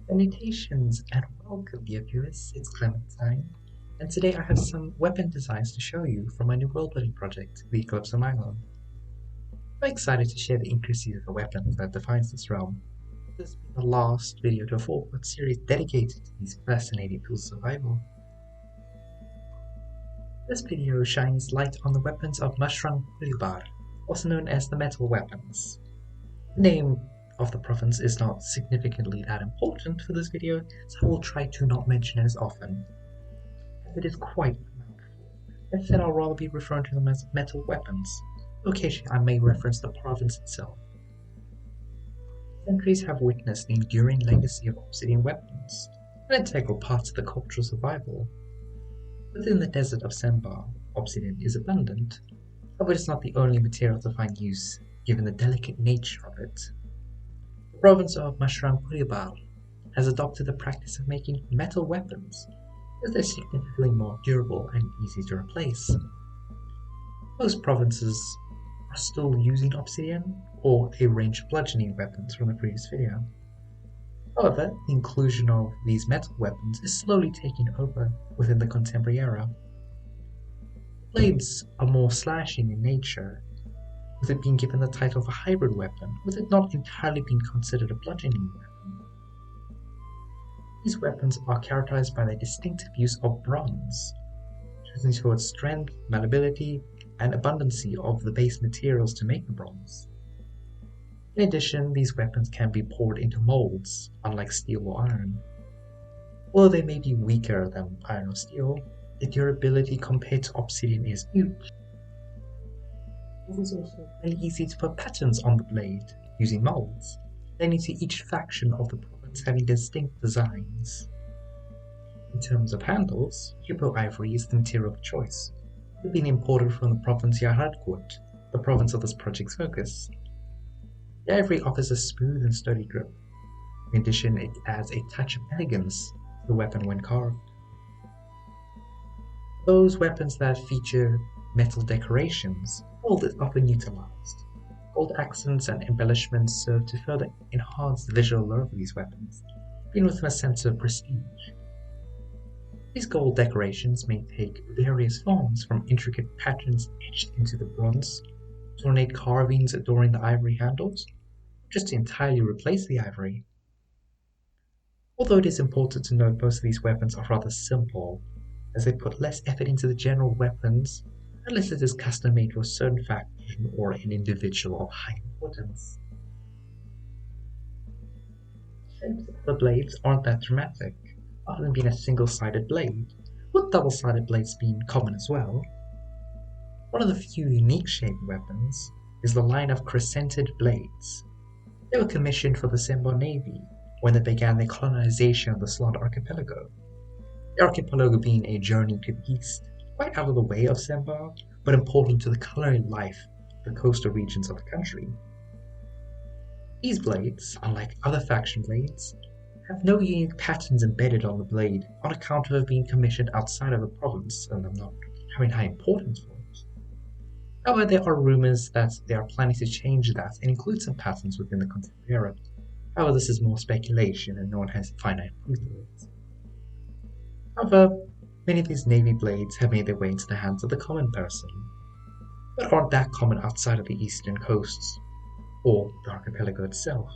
Salutations and welcome, dear viewers. It's Clementine, and today I have some weapon designs to show you from my new world-building project, the Eclipse of Milo. I'm excited to share the intricacies of the weapon that defines this realm. This will be the last video to a four-part series dedicated to these fascinating tools of survival. This video shines light on the weapons of Mushroom Wilbar, also known as the Metal Weapons. The name of the province is not significantly that important for this video, so I will try to not mention it as often, as it is quite a mouthful. Instead, I'll rather be referring to them as metal weapons. Occasionally, I may reference the province itself. Centuries have witnessed the enduring legacy of obsidian weapons, an integral part of the cultural survival. Within the desert of Sembar, obsidian is abundant, but it is not the only material to find use, given the delicate nature of it. The province of Mashram-Puribal has adopted the practice of making metal weapons, as they're significantly more durable and easy to replace. Most provinces are still using obsidian or a range of bludgeoning weapons from the previous video. However, the inclusion of these metal weapons is slowly taking over within the contemporary era. Blades are more slashing in nature, with it being given the title of a hybrid weapon, with it not entirely being considered a bludgeoning weapon. These weapons are characterized by their distinctive use of bronze, choosing towards strength, malleability, and abundancy of the base materials to make the bronze. In addition, these weapons can be poured into molds, unlike steel or iron. Although they may be weaker than iron or steel, the durability compared to obsidian is huge. It is also really easy to put patterns on the blade using molds, leading to each faction of the province having distinct designs. In terms of handles, Hippo ivory is the material of choice, being imported from the province Yaradkot, the province of this project's focus. The ivory offers a smooth and sturdy grip. In addition, it adds a touch of elegance to the weapon when carved. Those weapons that feature metal decorations, gold is often utilized. Gold accents and embellishments serve to further enhance the visual allure of these weapons, giving them a sense of prestige. These gold decorations may take various forms, from intricate patterns etched into the bronze, to ornate carvings adoring the ivory handles, or just to entirely replace the ivory. Although it is important to note most of these weapons are rather simple, as they put less effort into the general weapons, unless it is custom made for a certain faction or an individual of high importance. Shapes of the blades aren't that dramatic, often being a single-sided blade, with double-sided blades being common as well. One of the few unique shaped weapons is the line of crescented blades. They were commissioned for the Sembar Navy when they began their colonization of the Slot Archipelago. The archipelago being a journey to the east, quite out of the way of Sembar, but important to the culinary life of the coastal regions of the country. These blades, unlike other faction blades, have no unique patterns embedded on the blade on account of being commissioned outside of the province and them not having high importance for it. However, there are rumors that they are planning to change that and include some patterns within the contemporary era. However, this is more speculation and no one has finite proof of it. However, many of these navy blades have made their way into the hands of the common person, but aren't that common outside of the eastern coasts, or the archipelago itself.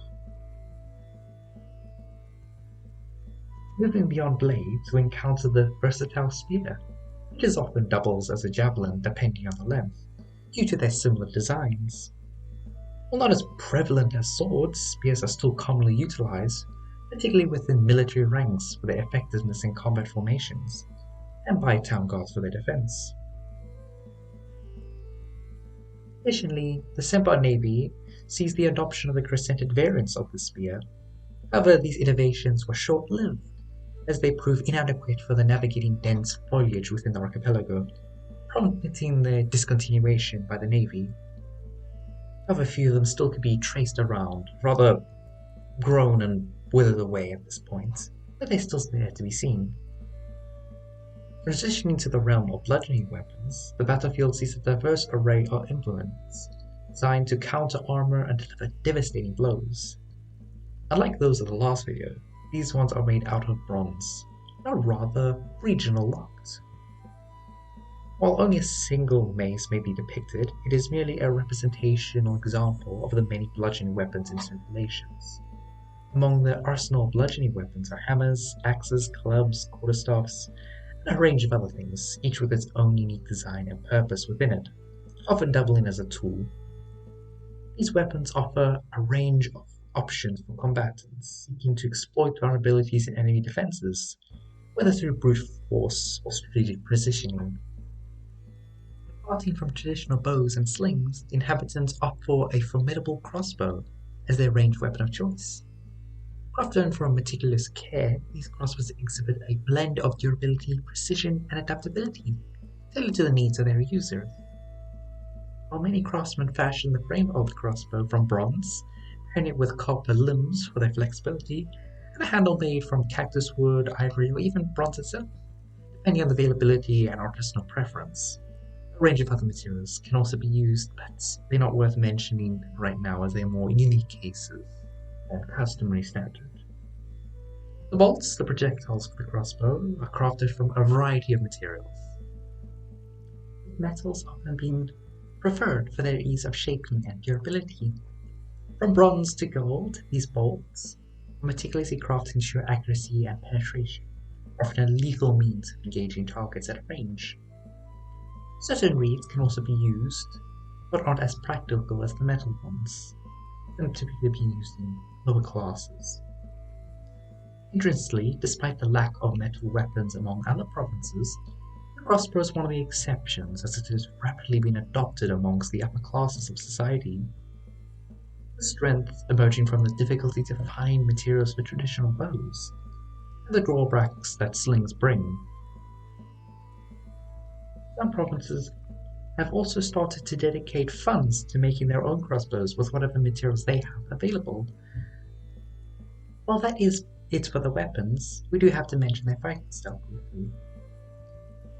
Moving beyond blades, we encounter the versatile spear, which is often doubles as a javelin depending on the length, due to their similar designs. While not as prevalent as swords, spears are still commonly utilized, particularly within military ranks for their effectiveness in combat formations, and by town guards for their defense. Additionally, the Sembar Navy sees the adoption of the crescented variants of the spear. However, these innovations were short-lived, as they proved inadequate for the navigating dense foliage within the archipelago, prompting their discontinuation by the Navy. However, few of them still could be traced around, rather grown and withered away at this point, but they're still there to be seen. Transitioning to the realm of bludgeoning weapons, the battlefield sees a diverse array of implements, designed to counter armor and deliver devastating blows. Unlike those of the last video, These ones are made out of bronze, and are rather regional locked. While only a single mace may be depicted, it is merely a representation or example of the many bludgeoning weapons in circulations. Among the arsenal of bludgeoning weapons are hammers, axes, clubs, quarterstaffs, and a range of other things, each with its own unique design and purpose within it, often doubling as a tool. These weapons offer a range of options for combatants seeking to exploit vulnerabilities in enemy defenses, whether through brute force or strategic positioning. Departing from traditional bows and slings, the inhabitants opt for a formidable crossbow as their ranged weapon of choice. Crafted from meticulous care, these crossbows exhibit a blend of durability, precision, and adaptability, tailored to the needs of their users. While many craftsmen fashion the frame of the crossbow from bronze, pairing it with copper limbs for their flexibility, and a handle made from cactus wood, ivory, or even bronze itself, depending on the availability and artisanal preference. A range of other materials can also be used, but they're not worth mentioning right now as they are more unique cases than customary standard. The bolts, the projectiles for the crossbow, are crafted from a variety of materials. Metals often being preferred for their ease of shaping and durability. From bronze to gold, these bolts are meticulously crafted to ensure accuracy and penetration, often a lethal means of engaging targets at range. Certain reeds can also be used, but aren't as practical as the metal ones, and typically being used in lower classes. Interestingly, despite the lack of metal weapons among other provinces, the crossbow is one of the exceptions, as it has rapidly been adopted amongst the upper classes of society. The strength emerging from the difficulty to find materials for traditional bows, and the drawbacks that slings bring. Some provinces have also started to dedicate funds to making their own crossbows with whatever materials they have available. While that is it for the weapons, we do have to mention their fighting style briefly.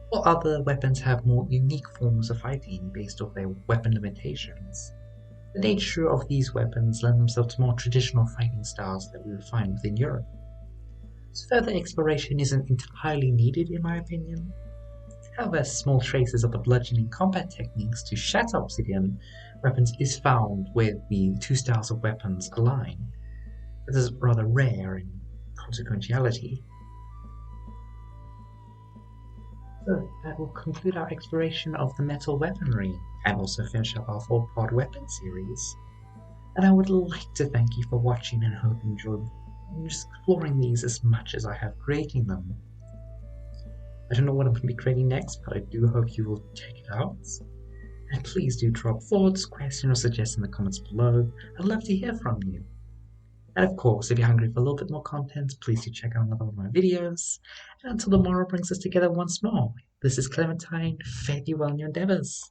While other weapons have more unique forms of fighting based off their weapon limitations, the nature of these weapons lend themselves to more traditional fighting styles that we would find within Europe. So further exploration isn't entirely needed in my opinion. However, small traces of the bludgeoning combat techniques to shatter obsidian weapons is found where the two styles of weapons align. This is rather rare in consequentiality. So that will conclude our exploration of the metal weaponry, and also finish up our 4-part weapon series. And I would like to thank you for watching and hope you enjoyed exploring these as much as I have creating them. I don't know what I'm going to be creating next, but I do hope you will check it out. And please do drop thoughts, questions, or suggestions in the comments below. I'd love to hear from you. And of course, if you're hungry for a little bit more content, please do check out another one of my videos. And until tomorrow brings us together once more, this is Clementine. Fare you well in your endeavors.